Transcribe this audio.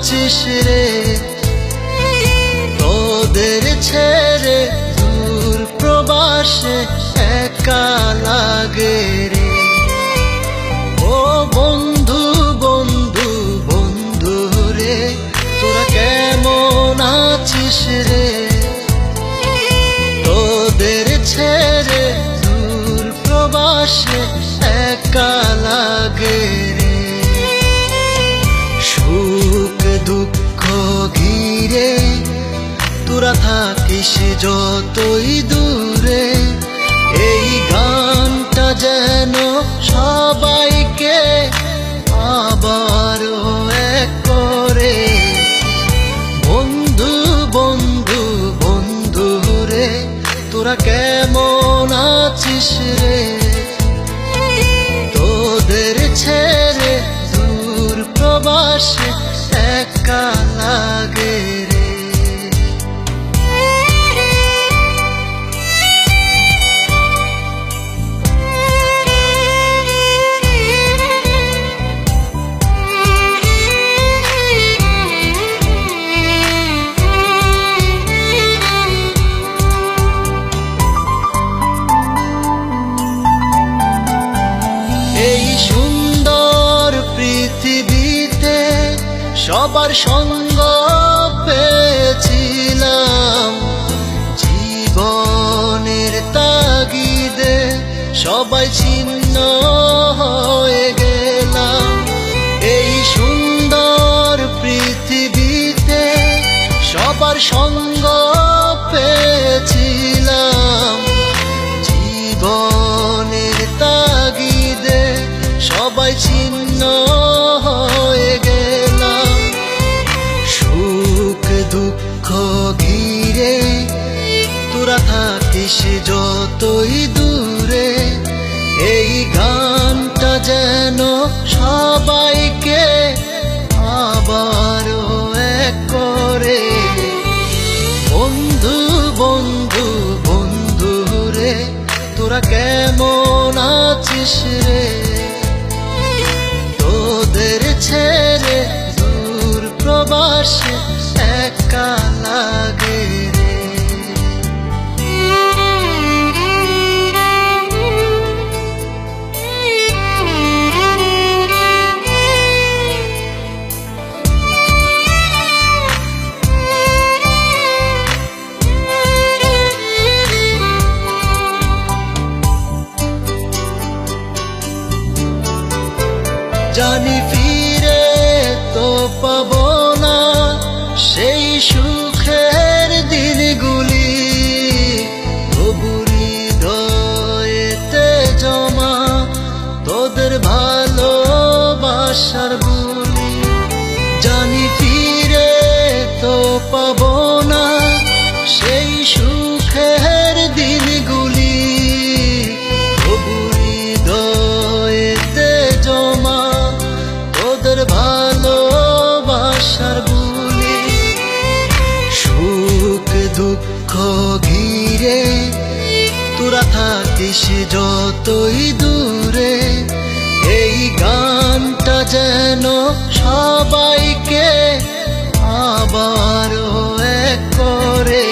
আছিস রে, তোদের ছেড়ে দূর প্রবাসে একা লাগে রে। ও বন্ধু বন্ধু বন্ধু রে, তোরা কেমন আছিস রে, তোদের ছেড়ে দূর প্রবাসে একা লাগে রে। সুখ দুঃখ ঘিরে তোরা থাকিস যতই দূরে, এই গানটা যেন সবাইকে আবারও এক করে। বন্ধু বন্ধু বন্ধু রে, তোরা কেমন আছিস রে, তোদের ছেড়ে দূর প্রবাসে একা লাগে রে। এই সুন্দর পৃথিবীতে সবার সঙ্গ পেয়েছিলাম, জীবনের তাগিদে সবাই ছিন্ন হয়ে গেলাম। এই সুন্দর পৃথিবীতে সবার সঙ্গ পেয়েছিলাম, জীবনের তাগিদে সবাই ছিন্ন হয়ে গেলাম। সুখ দুঃখ ঘিরে তোরা থাকিস যতই দূরে, এই গানটা যেন সবাইকে আবারও এক করে। বন্ধু বন্ধু বন্ধু রে, তোরা কেমন আছিস রে, তোদের ছেড়ে দূর প্রবাসে একা লাগে রে। জানি ফিরে তো পাবো না সেই সুখের দিনগুলি, তবু হৃদয়েতে জমা তোদের ভালোবাসার বুলি। জানি ফিরে তো পাবো না সেই সুখের দিনগুলি, তবু হৃদয়েতে জমা তোদের ভালোবাসার বুলি। সুখ দুঃখ ঘিরে তোরা থাকিস যতই দূরে, এই গানটা যেন সবাইকে আবারও এক করে।